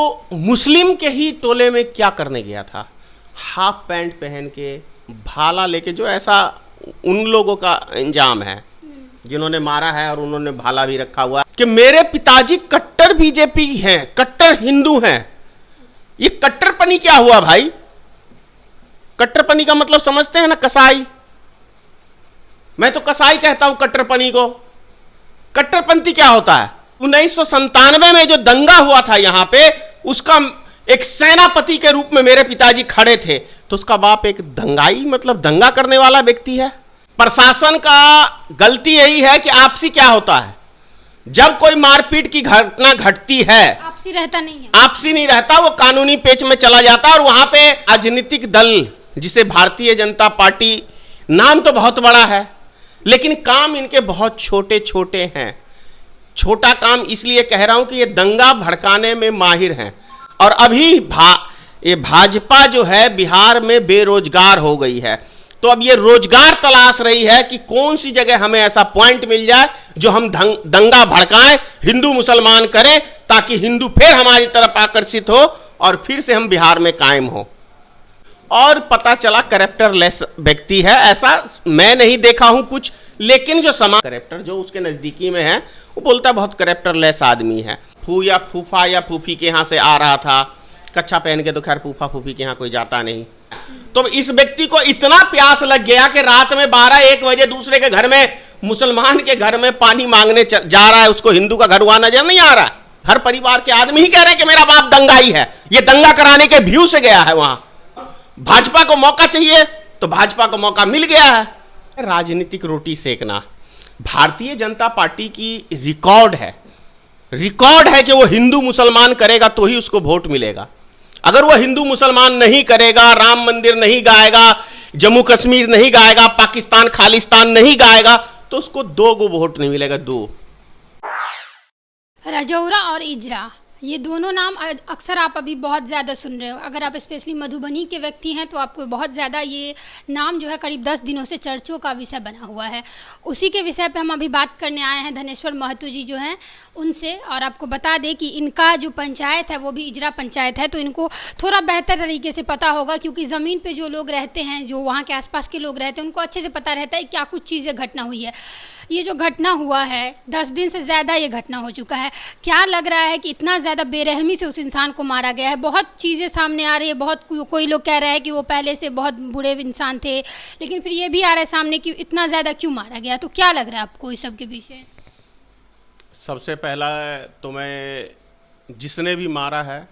तो मुस्लिम के ही टोले में क्या करने गया था? हाफ पैंट पहन के, भाला लेके, जो ऐसा उन लोगों का इंजाम है जिन्होंने मारा है और उन्होंने भाला भी रखा हुआ कि मेरे पिताजी कट्टर बीजेपी हैं, कट्टर हिंदू हैं। ये कट्टरपनी क्या हुआ भाई? कट्टरपनी का मतलब समझते हैं ना, कसाई। मैं तो कसाई कहता हूं कट्टरपनी को। कट्टरपंथी क्या होता है? 1997 में जो दंगा हुआ था यहां पे, उसका एक सेनापति के रूप में मेरे पिताजी खड़े थे, तो उसका बाप एक दंगाई, मतलब दंगा करने वाला व्यक्ति है। प्रशासन का गलती यही है कि आपसी क्या होता है, जब कोई मारपीट की घटना घटती है, आपसी रहता नहीं है, आपसी नहीं रहता, वो कानूनी पेच में चला जाता है। और वहां पे राजनीतिक दल, जिसे भारतीय जनता पार्टी, नाम तो बहुत बड़ा है लेकिन काम इनके बहुत छोटे छोटे हैं। छोटा काम इसलिए कह रहा हूं कि ये दंगा भड़काने में माहिर हैं। और अभी ये भाजपा जो है बिहार में बेरोजगार हो गई है, तो अब ये रोजगार तलाश रही है कि कौन सी जगह हमें ऐसा पॉइंट मिल जाए जो हम दंगा भड़काएं, हिंदू मुसलमान करें, ताकि हिंदू फिर हमारी तरफ आकर्षित हो और फिर से हम बिहार में कायम हो। और पता चला कैरेक्टरलेस व्यक्ति है, ऐसा मैं नहीं देखा हूं कुछ, लेकिन जो समाज कैरेक्टर जो उसके नजदीकी में है वो बोलता बहुत कैरेक्टरलेस आदमी है। फू या फूफा या फूफी के यहाँ से आ रहा था, कच्छा पहन के, तो खैर फूफा फूफी के यहाँ कोई जाता नहीं। तो इस व्यक्ति को इतना प्यास लग गया कि रात में 12-1 बजे दूसरे के घर में, मुसलमान के घर में पानी मांगने जा रहा है। उसको हिंदू का घर हुआ नजर नहीं आ रहा। हर परिवार के आदमी ही कह रहे हैं कि मेरा बाप दंगाई है, ये दंगा कराने के व्यू से गया है वहां। भाजपा को मौका चाहिए तो भाजपा को मौका मिल गया है। राजनीतिक रोटी सेकना भारतीय जनता पार्टी की रिकॉर्ड है कि वो हिंदू मुसलमान करेगा तो ही उसको वोट मिलेगा। अगर वो हिंदू मुसलमान नहीं करेगा, राम मंदिर नहीं गाएगा, जम्मू कश्मीर नहीं गाएगा, पाकिस्तान खालिस्तान नहीं गाएगा, तो उसको 2 गो वोट नहीं मिलेगा। 2 राजौरा और इजरा, ये दोनों नाम अक्सर आप अभी बहुत ज़्यादा सुन रहे हो। अगर आप स्पेशली मधुबनी के व्यक्ति हैं तो आपको बहुत ज़्यादा ये नाम जो है करीब 10 दिनों से चर्चों का विषय बना हुआ है। उसी के विषय पे हम अभी बात करने आए हैं धनेश्वर महतो जी जो हैं उनसे। और आपको बता दें कि इनका जो पंचायत है वो भी इजरा पंचायत है, तो इनको थोड़ा बेहतर तरीके से पता होगा, क्योंकि ज़मीन पे जो लोग रहते हैं, जो वहाँ के आसपास के लोग रहते हैं, उनको अच्छे से पता रहता है क्या कुछ चीज़ें घटना हुई है। ये जो घटना हुआ है 10 दिन से ज़्यादा ये घटना हो चुका है। क्या लग रहा है कि इतना ज़्यादा बेरहमी से उस इंसान को मारा गया है? बहुत चीज़ें सामने आ रही है, बहुत कोई लोग कह रहे हैं कि वो पहले से बहुत बुरे इंसान थे, लेकिन फिर ये भी आ रहा है सामने कि इतना ज़्यादा क्यों मारा गया। तो क्या लग रहा है आपको इस सब के पीछे? सबसे पहला तो मैं जिसने भी मारा है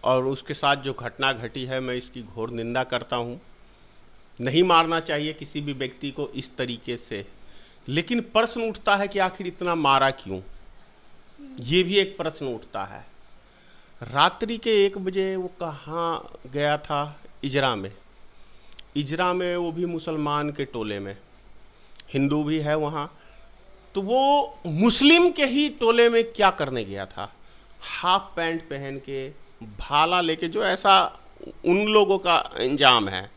और उसके साथ जो घटना घटी है, मैं इसकी घोर निंदा करता हूँ। नहीं मारना चाहिए किसी भी व्यक्ति को इस तरीके से, लेकिन प्रश्न उठता है कि आखिर इतना मारा क्यों? ये भी एक प्रश्न उठता है। रात्रि के 1 बजे वो कहाँ गया था? इजरा में, वो भी मुसलमान के टोले में, हिंदू भी है वहाँ। तो वो मुस्लिम के ही टोले में क्या करने गया था? हाफ पैंट पहन के, भाला लेके, जो ऐसा उन लोगों का इंजाम है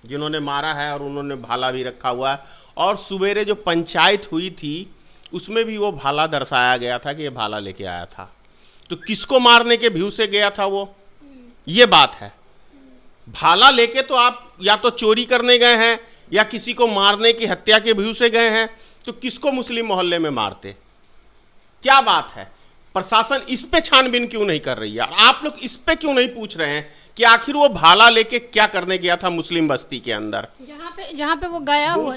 जिन्होंने मारा है और उन्होंने भाला भी रखा हुआ है। और सवेरे जो पंचायत हुई थी उसमें भी वो भाला दर्शाया गया था कि ये भाला लेके आया था। तो किसको मारने के व्यू से गया था वो? ये बात है। भाला लेके तो आप या तो चोरी करने गए हैं या किसी को मारने की हत्या के व्यू से गए हैं, तो किसको मुस्लिम मोहल्ले में मारते? क्या बात है? प्रशासन इस पे छानबीन क्यों नहीं कर रही है? आप लोग इस पे क्यों नहीं पूछ रहे हैं कि आखिर वो भाला लेके क्या करने गया था मुस्लिम बस्ती के अंदर, जहाँ पे वो गया हुआ?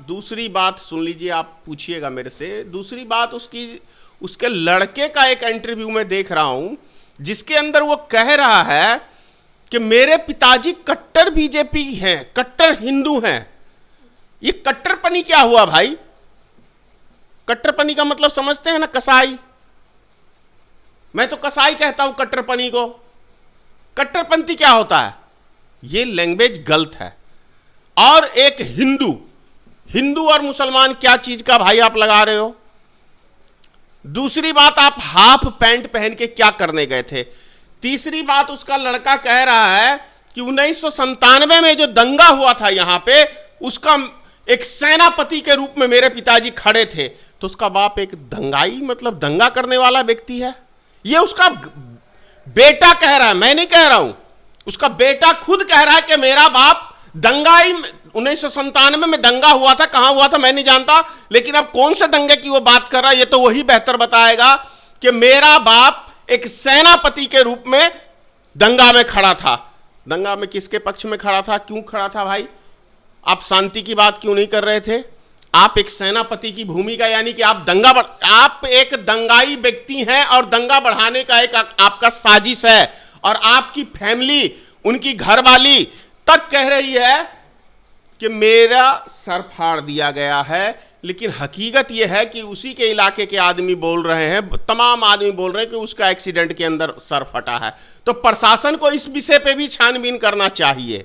दूसरी बात सुन लीजिए, आप पूछिएगा मेरे से। दूसरी बात, उसके लड़के का एक इंटरव्यू में देख रहा हूं जिसके अंदर वो कह रहा है कि मेरे पिताजी कट्टर बीजेपी हैं, कट्टर हिंदू हैं। ये कट्टरपनी क्या हुआ भाई? कट्टरपनी का मतलब समझते हैं ना, कसाई। मैं तो कसाई कहता हूं कट्टरपनी को। कट्टरपंथी क्या होता है? ये लैंग्वेज गलत है। और एक हिंदू और मुसलमान क्या चीज का भाई आप लगा रहे हो? दूसरी बात, आप हाफ पैंट पहन के क्या करने गए थे? तीसरी बात, उसका लड़का कह रहा है कि 1997 में जो दंगा हुआ था यहां पे, उसका एक सेनापति के रूप में मेरे पिताजी खड़े थे। तो उसका बाप एक दंगाई, मतलब दंगा करने वाला व्यक्ति है। ये उसका बेटा कह रहा है, मैं नहीं कह रहा हूं, उसका बेटा खुद कह रहा है कि मेरा बाप दंगाई 1997 में दंगा हुआ था, कहां हुआ था मैं नहीं जानता, लेकिन अब कौन से दंगे की वो बात कर रहा है ये तो वही बेहतर बताएगा कि मेरा बाप एक सेनापति के रूप में दंगा में खड़ा था। दंगा में किसके पक्ष में खड़ा था, क्यों खड़ा था भाई? आप शांति की बात क्यों नहीं कर रहे थे? आप एक सेनापति की भूमिका, यानी कि आप एक दंगाई व्यक्ति हैं और दंगा बढ़ाने का एक आपका साजिश है, और आपकी फैमिली, उनकी घरवाली तक कह रही है कि मेरा सर फाड़ दिया गया है। लेकिन हकीकत यह है कि उसी के इलाके के आदमी बोल रहे हैं, तमाम आदमी बोल रहे हैं कि उसका एक्सीडेंट के अंदर सर फटा है। तो प्रशासन को इस विषय पे भी छानबीन करना चाहिए।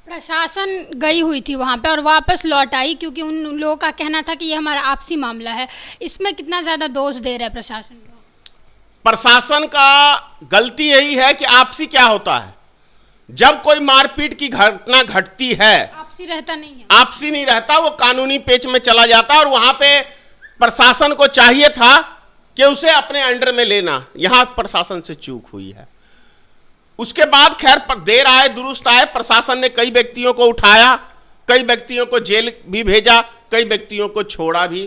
प्रशासन गई हुई थी वहाँ पे और वापस लौट आई, क्योंकि उन लोगों का कहना था कि ये हमारा आपसी मामला है। इसमें कितना ज़्यादा दोष दे रहा है प्रशासन को? प्रशासन का गलती यही है कि आपसी क्या होता है, जब कोई मारपीट की घटना घटती है, आपसी रहता नहीं है, आपसी नहीं रहता, वो कानूनी पेच में चला जाता है। और वहां पे प्रशासन को चाहिए था कि उसे अपने अंडर में लेना, यहां प्रशासन से चूक हुई है। उसके बाद खैर देर आए दुरुस्त आए, प्रशासन ने कई व्यक्तियों को उठाया, कई व्यक्तियों को जेल भी भेजा, कई व्यक्तियों को छोड़ा भी।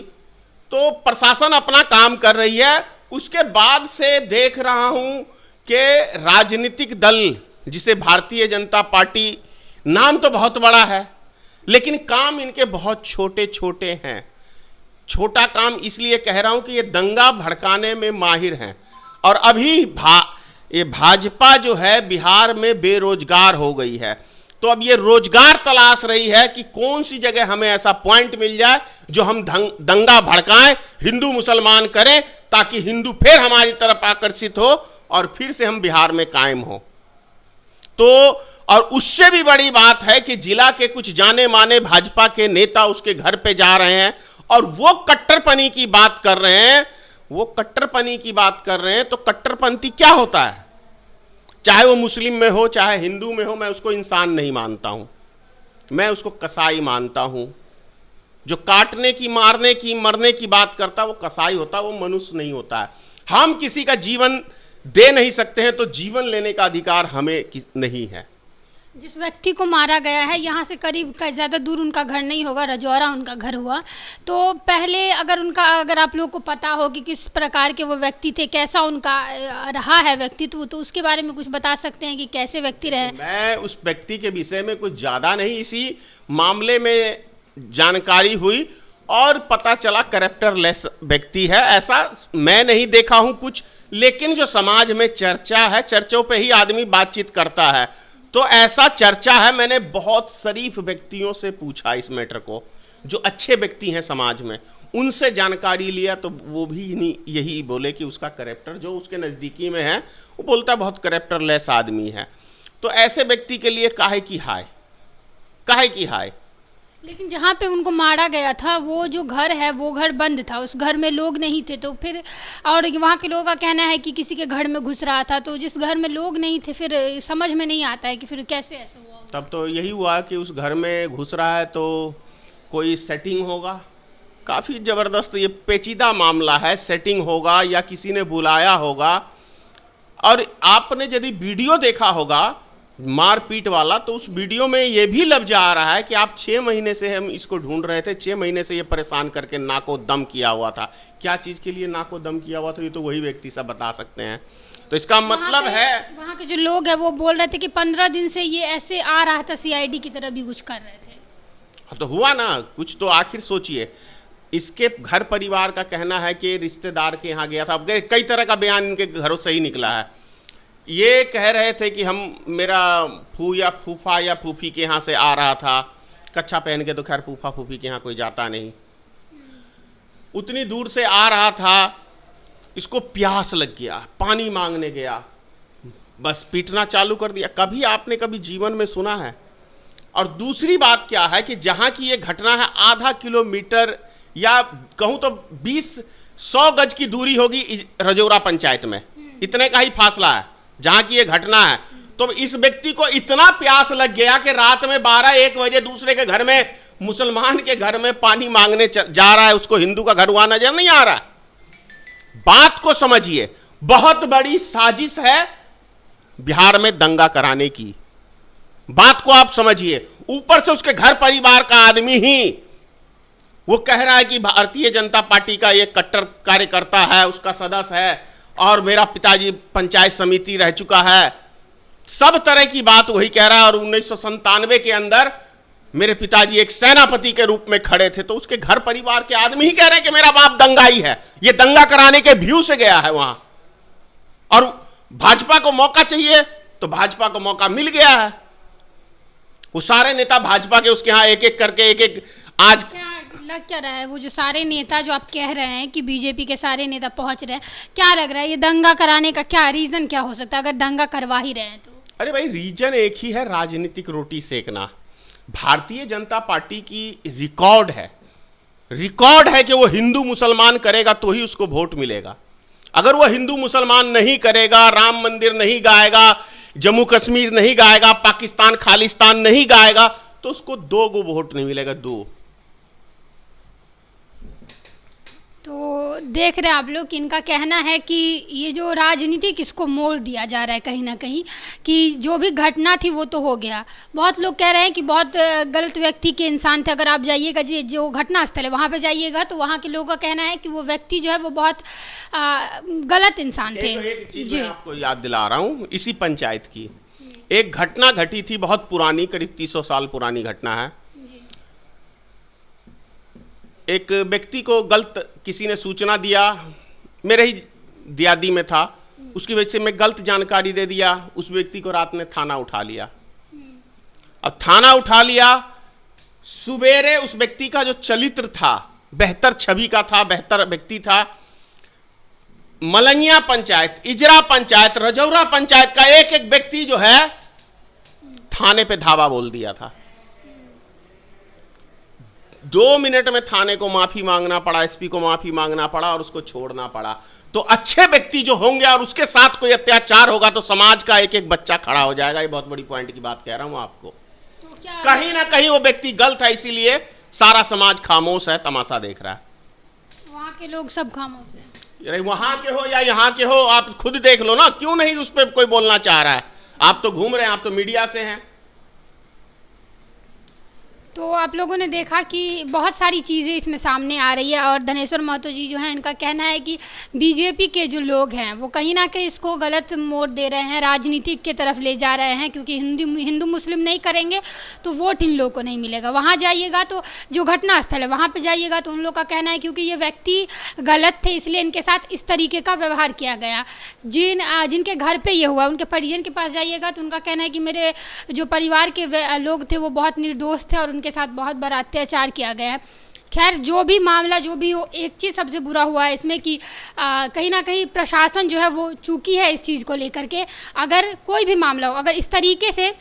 तो प्रशासन अपना काम कर रही है। उसके बाद से देख रहा हूं कि राजनीतिक दल जिसे भारतीय जनता पार्टी, नाम तो बहुत बड़ा है लेकिन काम इनके बहुत छोटे छोटे हैं। छोटा काम इसलिए कह रहा हूं कि ये दंगा भड़काने में माहिर हैं। और अभी ये भाजपा जो है बिहार में बेरोजगार हो गई है, तो अब ये रोजगार तलाश रही है कि कौन सी जगह हमें ऐसा पॉइंट मिल जाए जो हम दंगा भड़काएं, हिंदू मुसलमान करें, ताकि हिंदू फिर हमारी तरफ आकर्षित हो और फिर से हम बिहार में कायम हो। तो और उससे भी बड़ी बात है कि जिला के कुछ जाने माने भाजपा के नेता उसके घर पे जा रहे हैं और वो कट्टरपंथी की बात कर रहे हैं, वो कट्टरपंथी की बात कर रहे हैं। तो कट्टरपंथी क्या होता है? चाहे वो मुस्लिम में हो, चाहे हिंदू में हो, मैं उसको इंसान नहीं मानता हूं, मैं उसको कसाई मानता हूं। जो काटने की, मारने की, मरने की बात करता है वो कसाई होता है, वो मनुष्य नहीं होता है। हम किसी का जीवन दे नहीं सकते हैं, तो जीवन लेने का अधिकार हमें नहीं है। जिस व्यक्ति को मारा गया है यहाँ से करीब ज़्यादा दूर उनका घर नहीं होगा, रजौरा उनका घर हुआ। तो पहले अगर आप लोग को पता हो कि किस प्रकार के वो व्यक्ति थे, कैसा उनका रहा है व्यक्तित्व, तो उसके बारे में कुछ बता सकते हैं कि कैसे व्यक्ति रहे? मैं उस व्यक्ति के विषय में कुछ ज़्यादा नहीं, इसी मामले में जानकारी हुई और पता चला कैरेक्टरलेस व्यक्ति है। ऐसा मैं नहीं देखा हूँ कुछ, लेकिन जो समाज में चर्चा है, चर्चों पे ही आदमी बातचीत करता है, तो ऐसा चर्चा है। मैंने बहुत शरीफ व्यक्तियों से पूछा इस मैटर को, जो अच्छे व्यक्ति हैं समाज में, उनसे जानकारी लिया, तो वो भी नहीं यही बोले कि उसका कैरेक्टर जो उसके नज़दीकी में है, वो बोलता बहुत कैरेक्टरलेस आदमी है। तो ऐसे व्यक्ति के लिए काहे की हाय। लेकिन जहाँ पे उनको मारा गया था वो जो घर है वो घर बंद था, उस घर में लोग नहीं थे। तो फिर और वहाँ के लोगों का कहना है कि किसी के घर में घुस रहा था, तो जिस घर में लोग नहीं थे फिर समझ में नहीं आता है कि फिर कैसे ऐसा हुआ। तब तो यही हुआ कि उस घर में घुस रहा है तो कोई सेटिंग होगा, काफ़ी ज़बरदस्त ये पेचीदा मामला है, सेटिंग होगा या किसी ने बुलाया होगा। और आपने यदि वीडियो देखा होगा मारपीट वाला, तो उस वीडियो में ये भी लफ्ज आ रहा है कि आप 6 महीने से हम इसको ढूंढ रहे थे, 6 महीने से ये परेशान करके नाको दम किया हुआ था। क्या चीज़ के लिए नाको दम किया हुआ था, ये तो वही व्यक्ति सब बता सकते हैं। तो इसका मतलब है वहाँ के जो लोग हैं वो बोल रहे थे कि 15 दिन से ये ऐसे आ रहा था, CID की तरह भी कुछ कर रहे थे। तो हुआ ना कुछ, तो आखिर सोचिए। इसके घर परिवार का कहना है कि रिश्तेदार के यहाँ गया था। अब कई तरह का बयान इनके घरों से ही निकला है। ये कह रहे थे कि मेरा फूफा या फूफी के यहाँ से आ रहा था, कच्छा पहन के, तो खैर फूफा फूफी के यहाँ कोई जाता नहीं, उतनी दूर से आ रहा था, इसको प्यास लग गया, पानी मांगने गया, बस पीटना चालू कर दिया। कभी आपने कभी जीवन में सुना है? और दूसरी बात क्या है कि जहाँ की ये घटना है, आधा किलोमीटर या कहूँ तो 20-100 गज की दूरी होगी रजौरा पंचायत में, इतने का ही फासला है जहाँ की ये घटना है। तो इस व्यक्ति को इतना प्यास लग गया कि रात में 12-1 बजे दूसरे के घर में, मुसलमान के घर में पानी मांगने जा रहा है, उसको हिंदू का घर हुआ नजर नहीं आ रहा है। बात को समझिए, बहुत बड़ी साजिश है बिहार में दंगा कराने की। बात को आप समझिए। ऊपर से उसके घर परिवार का आदमी ही वो कह रहा है कि भारतीय जनता पार्टी का ये कट्टर कार्यकर्ता है, उसका सदस्य है, और मेरा पिताजी पंचायत समिति रह चुका है। सब तरह की बात वही कह रहा है। और 1997 के अंदर मेरे पिताजी एक सेनापति के रूप में खड़े थे, तो उसके घर परिवार के आदमी ही कह रहे हैं कि मेरा बाप दंगाई है, ये दंगा कराने के व्यू से गया है वहां। और भाजपा को मौका चाहिए तो भाजपा को मौका मिल गया है। वो सारे नेता भाजपा के उसके यहां एक एक करके एक आज लग क्या रहा है, वो जो सारे नेता जो आप कह रहे हैं कि बीजेपी के सारे नेता पहुंच रहे हैं, क्या लग रहा है ये दंगा कराने का क्या रीजन क्या हो सकता है अगर दंगा करवा ही रहे हैं तो? अरे भाई, रीजन एक ही है, राजनीतिक रोटी सेकना। भारतीय जनता पार्टी की रिकॉर्ड है कि वो हिंदू मुसलमान करेगा तो ही उसको वोट मिलेगा। अगर वो हिंदू मुसलमान नहीं करेगा, राम मंदिर नहीं गाएगा, जम्मू कश्मीर नहीं गाएगा, पाकिस्तान खालिस्तान नहीं गाएगा, तो उसको 2 गो वोट नहीं मिलेगा, 2। तो देख रहे हैं आप लोग कि इनका कहना है कि ये जो राजनीतिक इसको मोड़ दिया जा रहा है कहीं ना कहीं, कि जो भी घटना थी वो तो हो गया। बहुत लोग कह रहे हैं कि बहुत गलत व्यक्ति के इंसान थे। अगर आप जाइएगा जो घटना स्थल है वहाँ पे जाइएगा तो वहाँ के लोगों का कहना है कि वो व्यक्ति जो है वो बहुत गलत इंसान थे। एक चीज मैं आपको याद दिला रहा हूँ इसी पंचायत की। एक घटना घटी थी, बहुत पुरानी, करीब 300 साल पुरानी घटना है। एक व्यक्ति को गलत किसी ने सूचना दिया, मेरे ही दियादी में था, उसकी वजह से मैं गलत जानकारी दे दिया। उस व्यक्ति को रात में थाना उठा लिया। अब थाना उठा लिया, सुबेरे उस व्यक्ति का जो चरित्र था, बेहतर छवि का था, बेहतर व्यक्ति था। मलंगिया पंचायत, इजरा पंचायत, रजौरा पंचायत का एक एक व्यक्ति जो है थाने पे धावा बोल दिया था। 2 मिनट में थाने को माफी मांगना पड़ा, एसपी को माफी मांगना पड़ा और उसको छोड़ना पड़ा। तो अच्छे व्यक्ति जो होंगे और उसके साथ कोई अत्याचार होगा तो समाज का एक एक बच्चा खड़ा हो जाएगा। ये बहुत बड़ी पॉइंट की बात कह रहा हूं आपको। तो क्या कहीं ना कहीं वो व्यक्ति गलत है, इसीलिए सारा समाज खामोश है, तमाशा देख रहा है। वहाँ के लोग सब खामोश हैं। अरे वहां के हो या यहाँ के हो, आप खुद देख लो ना, क्यों नहीं उस पर कोई बोलना चाह रहा है? आप तो घूम रहे हैं, आप तो मीडिया से हैं। तो आप लोगों ने देखा कि बहुत सारी चीज़ें इसमें सामने आ रही है। और धनेश्वर महतो जी जो हैं, इनका कहना है कि बीजेपी के जो लोग हैं वो कहीं ना कहीं इसको गलत मोड़ दे रहे हैं, राजनीतिक के तरफ ले जा रहे हैं, क्योंकि हिंदू मुस्लिम नहीं करेंगे तो वोट इन लोगों को नहीं मिलेगा। वहाँ जाइएगा तो जो घटना स्थल है वहाँ पर जाइएगा तो उन लोग का कहना है क्योंकि ये व्यक्ति गलत थे इसलिए इनके साथ इस तरीके का व्यवहार किया गया। जिनके घर पर ये हुआ उनके परिजन के पास जाइएगा तो उनका कहना है कि मेरे जो परिवार के लोग थे वो बहुत निर्दोष थे और उनके साथ बहुत बड़ा अत्याचार किया गया है। खैर, जो भी मामला जो भी हो, एक चीज़ सबसे बुरा हुआ है इसमें कि कहीं ना कहीं प्रशासन जो है वो चूकी है इस चीज़ को लेकर के। अगर कोई भी मामला हो, अगर इस तरीके से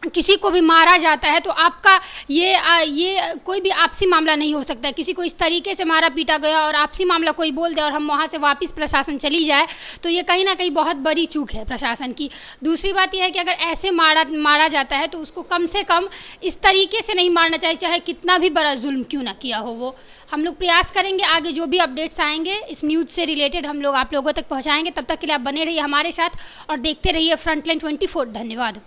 किसी को भी मारा जाता है तो आपका ये कोई भी आपसी मामला नहीं हो सकता है। किसी को इस तरीके से मारा पीटा गया और आपसी मामला कोई बोल दे और हम वहाँ से वापस प्रशासन चली जाए तो ये कहीं ना कहीं बहुत बड़ी चूक है प्रशासन की। दूसरी बात यह है कि अगर ऐसे मारा जाता है तो उसको कम से कम इस तरीके से नहीं मारना चाहिए, चाहे कितना भी बड़ा जुल्म क्यों ना किया हो वो। हम लोग प्रयास करेंगे आगे जो भी अपडेट्स आएंगे इस न्यूज़ से रिलेटेड हम लोग आप लोगों तक पहुँचाएंगे। तब तक के लिए आप बने रहिए हमारे साथ और देखते रहिए फ्रंटलाइन 24। धन्यवाद।